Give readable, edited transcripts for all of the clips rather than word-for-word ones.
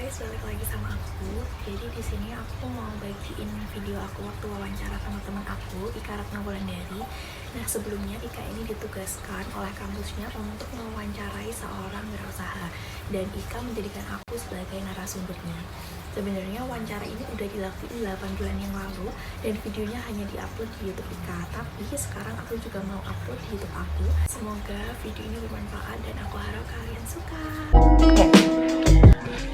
guys, balik lagi sama aku. Jadi di sini aku mau bagiin video aku waktu wawancara sama teman aku, Ika Ratna Wulandari. Nah, sebelumnya Ika ini ditugaskan oleh kampusnya untuk mewawancarai seorang wirausaha, dan Ika menjadikan aku sebagai narasumbernya. Sebenarnya wawancara ini udah dilakuin 8 bulan yang lalu, dan videonya hanya diupload di YouTube Ika. Tapi sekarang aku juga mau upload di YouTube aku. Semoga video ini bermanfaat dan aku harap kalian suka.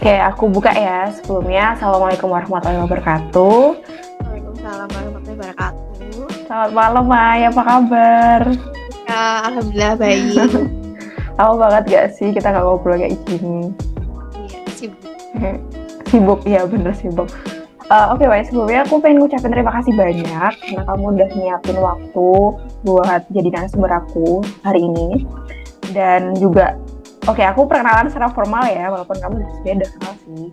Oke, aku buka ya sebelumnya. Assalamualaikum warahmatullahi wabarakatuh. Waalaikumsalam warahmatullahi wabarakatuh. Selamat malam, Mai. Apa kabar? Ya, alhamdulillah baik. Lama banget gak sih kita gak ngobrol kayak gini? Iya, sibuk. Sibuk, ya bener sibuk. Oke, Mai. Sebelumnya aku pengen ngucapin terima kasih banyak karena kamu udah nyiapin waktu buat jadi narasumber aku hari ini. Dan juga Oke, aku perkenalan secara formal ya, walaupun kamu sebenarnya udah kenal sih.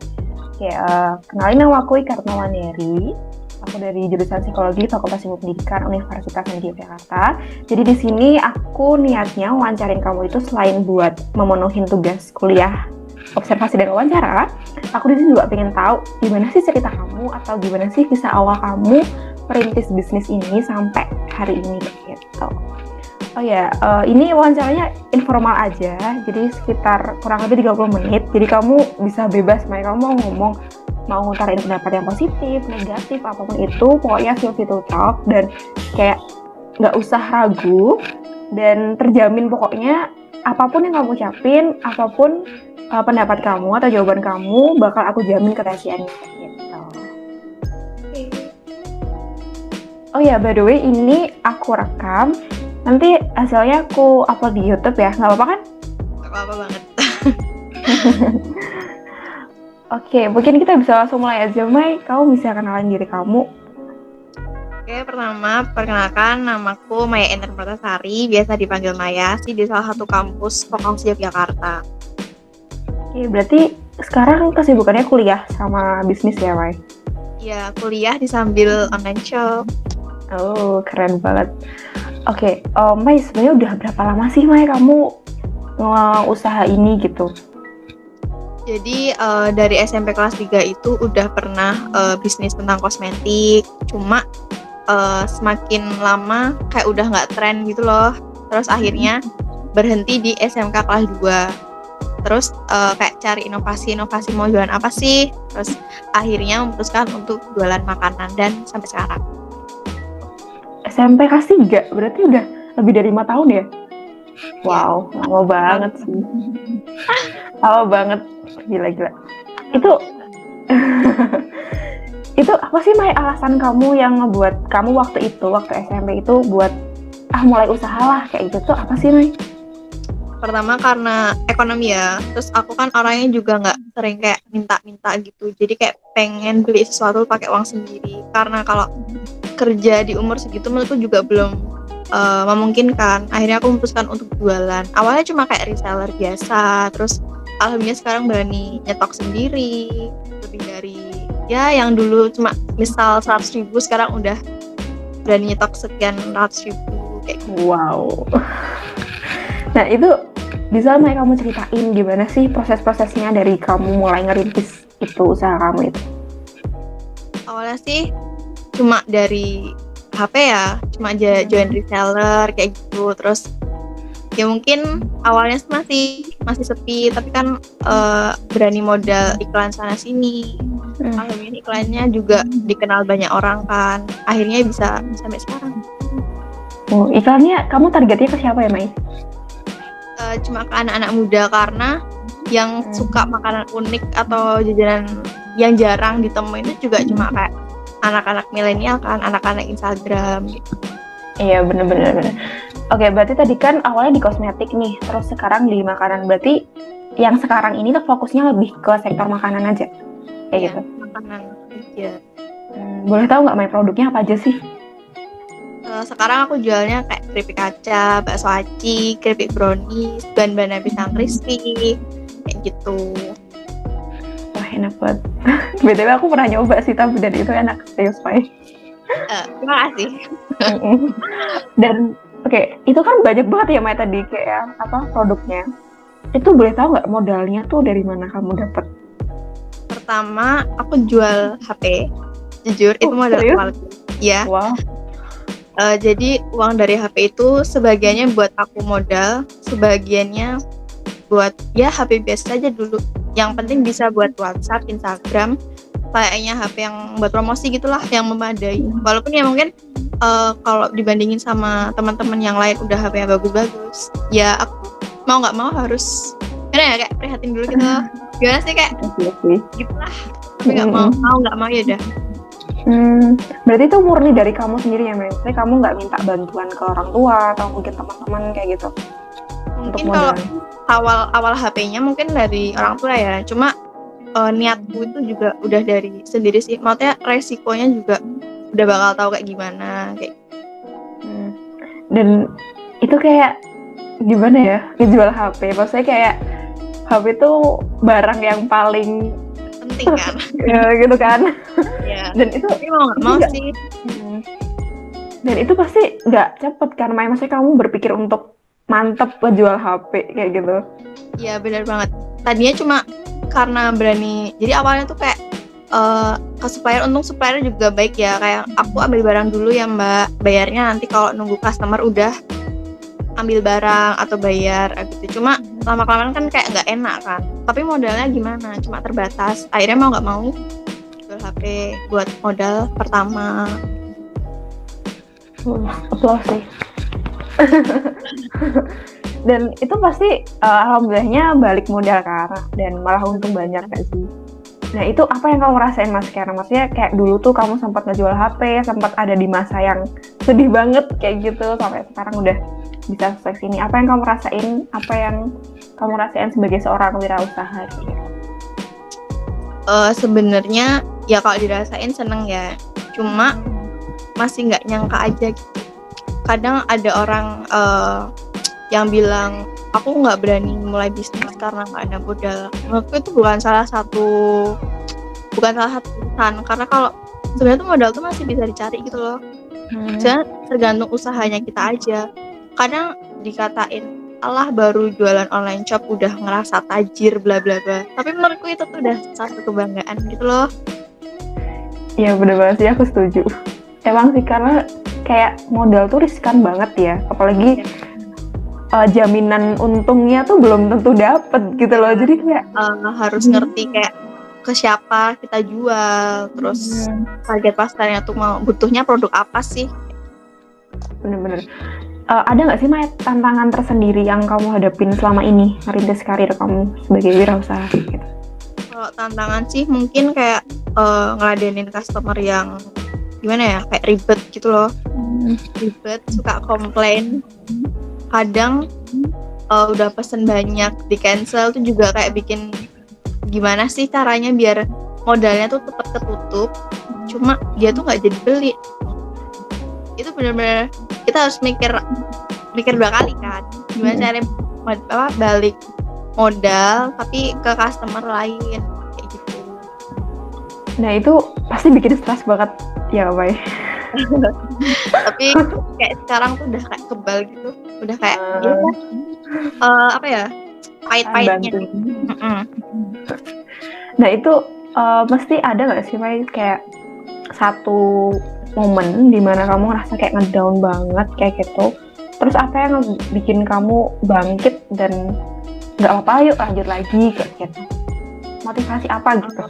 Kenalin, nama aku Ika Ratna Wulandari. Aku dari jurusan Psikologi Fakultas Ilmu Pendidikan Universitas Negeri Jakarta. Jadi di sini aku niatnya wawancarin kamu itu selain buat memenuhi tugas kuliah observasi dan wawancara, aku di sini juga pengen tahu gimana sih cerita kamu atau gimana sih kisah awal kamu merintis bisnis ini sampai hari ini gitu. Oh ya, ini wawancaranya informal aja, jadi sekitar kurang lebih 30 menit, jadi kamu bisa bebas, kamu mau ngomong, mau ngutarain pendapat yang positif, negatif, apapun itu, pokoknya feel free to talk, dan kayak nggak usah ragu, dan terjamin pokoknya apapun yang kamu ucapin, apapun pendapat kamu atau jawaban kamu, bakal aku jamin kerahasiaannya, gitu. Oh ya, by the way, ini aku rekam, nanti hasilnya aku upload di YouTube ya, nggak apa-apa kan? Gak apa-apa banget. Oke, mungkin kita bisa langsung mulai aja, Mai. Kamu bisa kenalan diri kamu. Oke, pertama perkenalkan, namaku Maya Enter Pratasari, biasa dipanggil Maya, sih di salah satu kampus Vokals Yogyakarta. Oke, berarti sekarang kesibukannya kuliah sama bisnis ya, Mai? Ya, kuliah disambil online shop. Oh, keren banget. Oke, Mai, sebenarnya udah berapa lama sih, Mai, kamu usaha ini gitu? Jadi dari SMP kelas 3 itu udah pernah bisnis tentang kosmetik, cuma semakin lama kayak udah nggak tren gitu loh. Terus akhirnya berhenti di SMK kelas 2. Terus kayak cari inovasi mau jualan apa sih. Terus akhirnya memutuskan untuk jualan makanan dan sampai sekarang. SMP kelas 3, berarti udah lebih dari 5 tahun ya? Wow, lama banget sih. Lama banget, gila. Itu apa sih, Mai, alasan kamu yang ngebuat kamu waktu SMP itu buat mulai usaha lah kayak gitu, apa sih, Mai? Pertama karena ekonomi ya, terus aku kan orangnya juga nggak sering kayak minta-minta gitu, jadi kayak pengen beli sesuatu pakai uang sendiri, karena kalau kerja di umur segitu menurutku juga belum memungkinkan. Akhirnya aku memutuskan untuk jualan. Awalnya cuma kayak reseller biasa, terus alhamdulillah sekarang berani nyetok sendiri, lebih dari ya yang dulu cuma misal 100.000 sekarang udah berani nyetok sekian ratus ribu kayak gitu. Wow. Nah, itu bisa, Mai, kamu ceritain gimana sih proses-prosesnya dari kamu mulai ngerintis itu usaha kamu itu? Awalnya sih cuma dari HP ya, cuma join reseller kayak gitu. Terus ya mungkin awalnya masih sepi, tapi kan berani modal iklan sana sini. Alhamdulillah iklannya juga dikenal banyak orang kan. Akhirnya bisa sampai sekarang. Oh, iklannya kamu targetnya ke siapa ya, Mai? Cuma ke anak-anak muda, karena yang suka makanan unik atau jajanan yang jarang ditemuin itu juga cuma kayak anak-anak milenial kan, anak-anak Instagram gitu. Iya, bener. Oke, berarti tadi kan awalnya di kosmetik nih, terus sekarang di makanan. Berarti yang sekarang ini tuh fokusnya lebih ke sektor makanan aja? Kayak gitu? Makanan aja. Boleh tahu nggak, Mai, produknya apa aja sih? Sekarang aku jualnya kayak keripik kaca, bakso aci, keripik brownies, bahan-bahan pisang crispy, kayak gitu. Wah, enak banget. BTW aku pernah nyoba sih, tapi dan itu enak, serius, Mai. Terima kasih. Dan oke, itu kan banyak banget ya, Mai, tadi kayak produknya. Itu boleh tahu nggak modalnya tuh dari mana kamu dapet? pertama aku jual HP. Jujur itu modal serius? awal. Ya. Wow. Jadi uang dari HP itu sebagiannya buat aku modal, sebagiannya buat ya HP biasa aja dulu. Yang penting bisa buat WhatsApp, Instagram, kayaknya HP yang buat promosi gitulah, yang memadai. Walaupun ya mungkin kalau dibandingin sama teman-teman yang lain udah HP yang bagus-bagus, ya aku mau nggak mau harus gimana ya, kayak prihatin dulu gitu. Gimana sih kayak gitulah. Tapi nggak mau nggak mau ya udah. Berarti itu murni dari kamu sendiri ya, Maksudnya kamu nggak minta bantuan ke orang tua atau mungkin teman-teman kayak gitu? Mungkin kalau awal HP-nya mungkin dari orang tua ya. Cuma niatku itu juga udah dari sendiri sih. Maksudnya resikonya juga udah bakal tahu kayak gimana kayak. Dan itu kayak gimana ya, ngejual HP? Maksudnya kayak HP itu barang yang paling penting kan? ya, gitu kan? Ya. Dan itu mau nggak mau sih. Dan itu pasti nggak cepet kan, maksudnya kamu berpikir untuk mantep jual HP kayak gitu. Iya benar banget. Tadinya cuma karena berani. Jadi awalnya tuh kayak ke supplier, untung supplier juga baik ya. Kayak aku ambil barang dulu ya Mbak, bayarnya nanti kalau nunggu customer udah ambil barang atau bayar gitu. Cuma lama-kelamaan kan kayak nggak enak kan. Tapi modalnya gimana? Cuma terbatas. Akhirnya mau nggak mau jual HP buat modal pertama. Applause sih. Dan itu pasti alhamdulillahnya balik modal kan, dan malah untung banyak gak sih? Nah itu apa yang kamu rasain Mas Kera? Maksudnya kayak dulu tuh kamu sempat ngejual HP, sempat ada di masa yang sedih banget kayak gitu, sampai sekarang udah bisa sukses ini. Apa yang kamu rasain? Apa yang kamu rasain sebagai seorang wirausaha? Sebenarnya ya kalau dirasain seneng ya. Cuma masih nggak nyangka aja gitu. Kadang ada orang yang bilang aku nggak berani mulai bisnis karena nggak ada modal. Menurutku itu bukan salah satu alasan, karena kalau sebenarnya tuh modal tuh masih bisa dicari gitu loh. Jadi tergantung usahanya kita aja. Kadang dikatain Allah baru jualan online shop udah ngerasa tajir bla bla bla. Tapi menurutku itu tuh udah satu kebanggaan gitu loh. Iya bener banget sih, aku setuju. Emang sih karena kayak modal tuh riskan banget ya, apalagi jaminan untungnya tuh belum tentu dapet gitu loh. Jadi kayak harus ngerti kayak ke siapa kita jual, terus target pasarnya tuh mau butuhnya produk apa sih. Bener-bener. Ada nggak sih Maya tantangan tersendiri yang kamu hadapin selama ini merintis karir kamu sebagai wirausaha gitu? Kalau tantangan sih mungkin kayak ngeladenin customer yang gimana ya, kayak ribet gitu loh. Ribet, suka komplain. Kadang udah pesen banyak di cancel tuh juga kayak bikin gimana sih caranya biar modalnya tuh tetap ketutup, cuma dia tuh nggak jadi beli. Itu benar-benar kita harus mikir dua kali kan, gimana caranya balik modal tapi ke customer lain kayak gitu. Nah itu pasti bikin stres banget ya Bay. Tapi kayak sekarang tuh udah kayak kebal gitu, udah kayak apa ya, pahit-pahitnya. Nah itu mesti ada nggak sih Bay kayak satu momen dimana kamu ngerasa kayak ngedown banget kayak gitu, terus apa yang bikin kamu bangkit dan nggak apa-apa yuk lanjut lagi kayak gitu, motivasi apa gitu?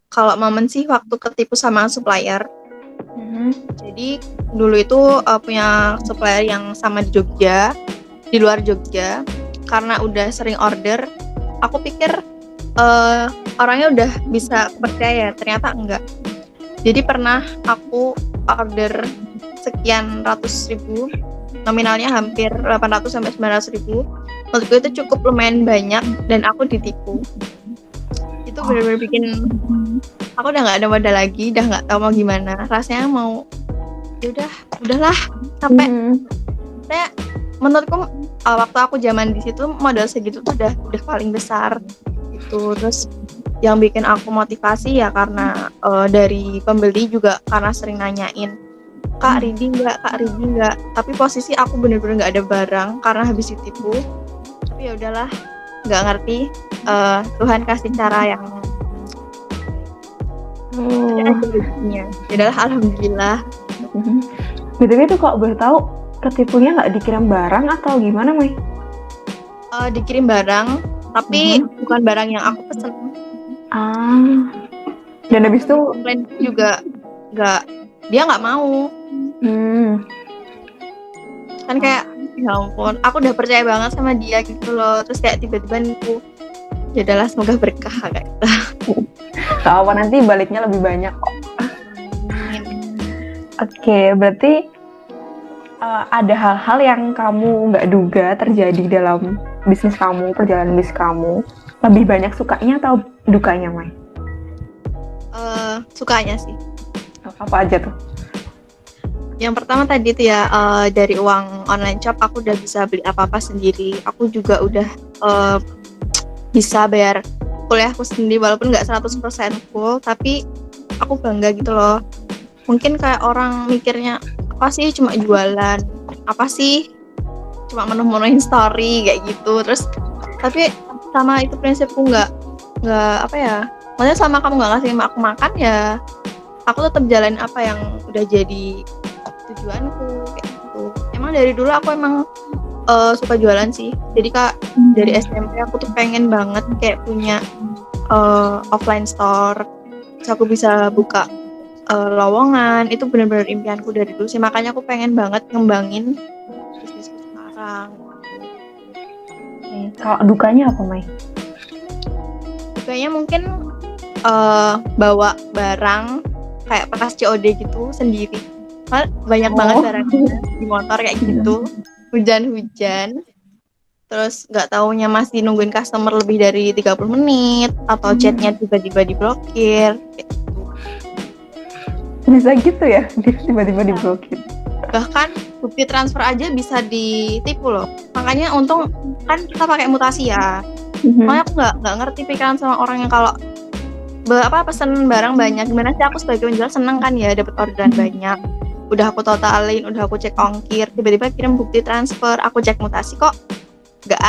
Kalau momen sih waktu ketipu sama supplier. Jadi dulu itu punya supplier yang sama di Jogja, di luar Jogja. Karena udah sering order, aku pikir orangnya udah bisa percaya, ternyata enggak. Jadi pernah aku order sekian ratus ribu, nominalnya hampir 800 sampai 900 ribu. Menurutku itu cukup lumayan banyak dan aku ditipu. Itu benar-benar bikin aku udah nggak ada modal lagi, udah nggak tahu mau gimana. Rasanya mau udahlah sampai saya menurutku waktu aku zaman di situ modal segitu tuh udah paling besar gitu. Terus yang bikin aku motivasi ya karena dari pembeli juga karena sering nanyain Kak Ridi nggak, tapi posisi aku bener-bener nggak ada barang karena habis ditipu. Tapi ya udahlah, nggak ngerti, Tuhan kasih cara yang ada rezekinya. Yaudah, alhamdulillah. BTW itu kalau boleh tahu, ketipunya nggak dikirim barang atau gimana, Mai? Dikirim barang, tapi bukan barang yang aku pesen. Dan habis itu Komplain juga dia nggak mau. Kan kayak ya ampun, aku udah percaya banget sama dia gitu loh, terus kayak tiba-tiba nipu. Ya udahlah, semoga berkah kayak gitu. Gak apa, nanti baliknya lebih banyak kok. Oke, berarti ada hal-hal yang kamu nggak duga terjadi dalam bisnis kamu, perjalanan bisnis kamu. Lebih banyak sukanya atau dukanya, Mai? Sukanya sih. Apa aja tuh? Yang pertama tadi tuh ya, dari uang online shop aku udah bisa beli apa-apa sendiri. Aku juga udah bisa bayar kuliahku sendiri walaupun nggak 100% full, tapi aku bangga gitu loh. Mungkin kayak orang mikirnya, apa sih cuma jualan, apa sih cuma menuhin story kayak gitu. Terus tapi sama itu prinsipku, nggak apa ya, maksudnya sama kamu nggak ngasih aku makan ya aku tetap jalanin apa yang udah jadi tujuanku kayak gitu. Emang dari dulu aku emang suka jualan sih, jadi kak dari SMP aku tuh pengen banget kayak punya offline store, terus aku bisa buka lowongan. Itu benar-benar impianku dari dulu sih, makanya aku pengen banget ngembangin bisnisku sekarang. Kalau dukanya apa, Mai? Dukanya mungkin bawa barang kayak bekas COD gitu sendiri. Banyak banget barangnya di motor kayak gitu. Hujan-hujan. Terus nggak taunya masih nungguin customer lebih dari 30 menit atau chatnya tiba-tiba diblokir. Bisa gitu ya, tiba-tiba diblokir. Bahkan bukti transfer aja bisa ditipu loh. Makanya untung kan kita pakai mutasi ya. Makanya aku nggak ngerti pikiran sama orang yang kalau pesen barang banyak. Gimana sih, aku sebagai penjual seneng kan ya dapat orderan banyak. Udah aku totalin, udah aku cek ongkir, tiba-tiba kirim bukti transfer, aku cek mutasi kok nggak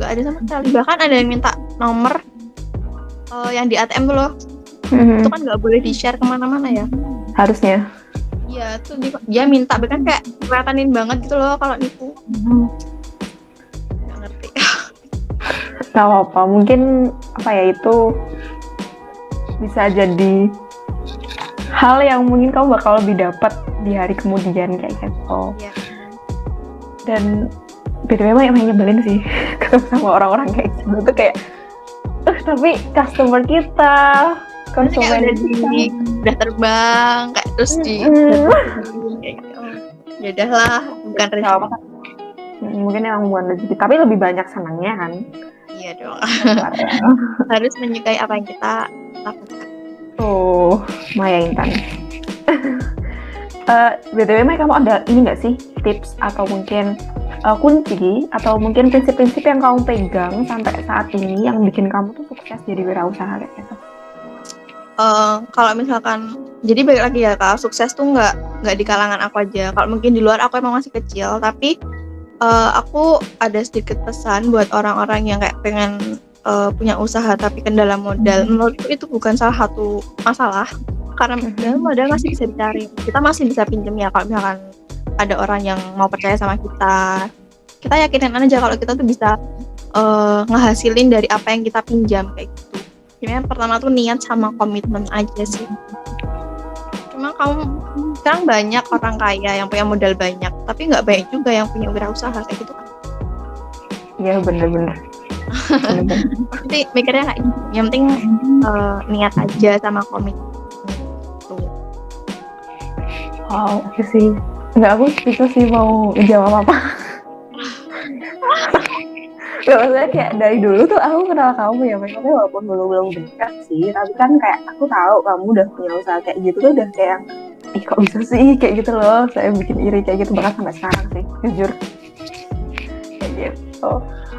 ada sama sekali. Bahkan ada yang minta nomor yang di ATM tuh loh. Itu kan nggak boleh di-share kemana-mana ya harusnya. Iya, tuh dia minta, bahkan kayak kelihatanin banget gitu loh kalau nipu. Nggak ngerti. Gak apa-apa, mungkin apa ya, itu bisa jadi hal yang mungkin kamu bakal lebih dapat di hari kemudian kayak gitu. Iya. Dan BTW emang nyebelin sih ketemu sama orang-orang kayak gitu tuh, kayak tapi customer kita, konsumen kita udah terbang kayak terus di kayak gitu. Ya udahlah, bukan rezeki. Mungkin emang bukan rezeki, tapi lebih banyak senangnya kan. Iya dong. Harus menyukai apa yang kita lakukan. Oh, Maya Intan. BTW Maya, kamu ada ini nggak sih tips atau mungkin kunci atau mungkin prinsip-prinsip yang kamu pegang sampai saat ini yang bikin kamu tuh sukses jadi wirausaha kayak gitu? Kalau misalkan, jadi balik lagi ya kak, sukses tuh nggak di kalangan aku aja. Kalau mungkin di luar aku emang masih kecil, tapi aku ada sedikit pesan buat orang-orang yang kayak pengen punya usaha tapi kendala modal. Menurutku itu bukan salah satu masalah, karena modal masih bisa dicari, kita masih bisa pinjam ya. Kalau misalkan ada orang yang mau percaya sama kita yakinin aja kalau kita tuh bisa ngehasilin dari apa yang kita pinjam kayak gitu. Jadi yang pertama tuh niat sama komitmen aja sih. Cuma sekarang banyak orang kaya yang punya modal banyak, tapi nggak banyak juga yang punya wirausaha kayak gitu kan. Iya, bener-bener. Nanti mikirnya kayak gitu. Yang penting niat aja sama komitmen. Wow, oke sih. Enggak, aku itu sih mau jawab apa. Gak, maksudnya kayak dari dulu tuh aku kenal kamu ya, maksudnya walaupun belum dekat sih, tapi kan kayak aku tahu kamu udah punya usaha kayak gitu tuh, udah kayak ih kok bisa sih kayak gitu loh, saya bikin iri kayak gitu, bahkan sampai sekarang sih, jujur kayak gitu.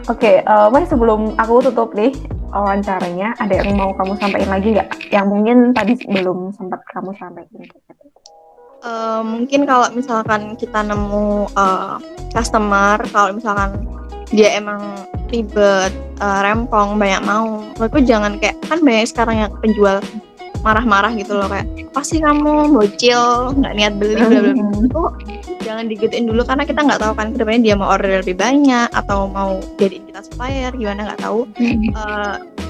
Oke, Mas, sebelum aku tutup nih wawancaranya, ada yang mau kamu sampaikan lagi nggak yang mungkin tadi belum sempat kamu sampaikan? Mungkin kalau misalkan kita nemu customer, kalau misalkan dia emang ribet, rempong, banyak mau, menurutku jangan kayak, kan banyak sekarang yang penjual marah-marah gitu loh, kayak apa sih kamu bocil nggak niat beli bla bla bla. Itu jangan digituin dulu karena kita nggak tahu kan kedepannya dia mau order lebih banyak atau mau jadiin kita supplier gimana, nggak tahu.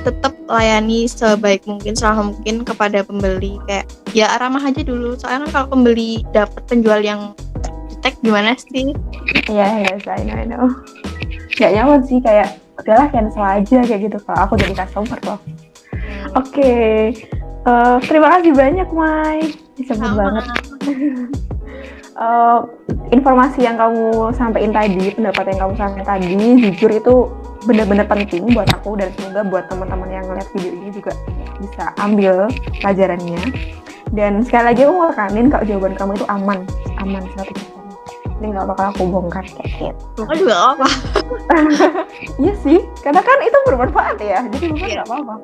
Tetap layani sebaik mungkin selama mungkin kepada pembeli, kayak ya ramah aja dulu, soalnya kan kalau pembeli dapat penjual yang jutek gimana sih. Iya, I know. Gak nyaman sih, kayak udahlah cancel aja kayak gitu kalau aku jadi customer loh. Oke. Terima kasih banyak, Mai. Disebut banget. Informasi yang kamu sampaikan tadi, pendapat yang kamu sampaikan tadi, jujur itu benar-benar penting buat aku, dan semoga buat teman-teman yang ngeliat video ini juga bisa ambil pelajarannya. Dan sekali lagi aku mau rekanin kalau jawaban kamu itu aman 100%. Ini nggak bakal aku bongkar kayak gitu. Bongkar juga nggak apa-apa. Iya sih, karena kan itu bermanfaat ya, jadi bukan nggak apa-apa.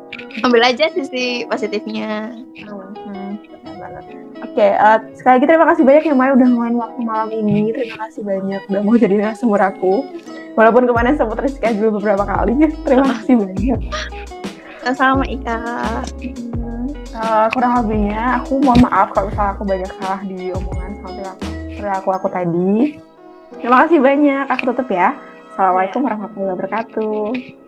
Ambil aja sisi positifnya. Oke, sekali lagi terima kasih banyak ya Mai udah ngeluangin waktu malam ini. Terima kasih banyak udah mau jadi narasumber aku. Walaupun kemarin sempat reschedule beberapa kali. Terima kasih banyak. Sama Ika. Kurang lebihnya aku mohon maaf kalau misalnya aku banyak salah di omongan sama perilaku tadi. Terima kasih banyak. Aku tutup ya. Assalamualaikum warahmatullahi wabarakatuh.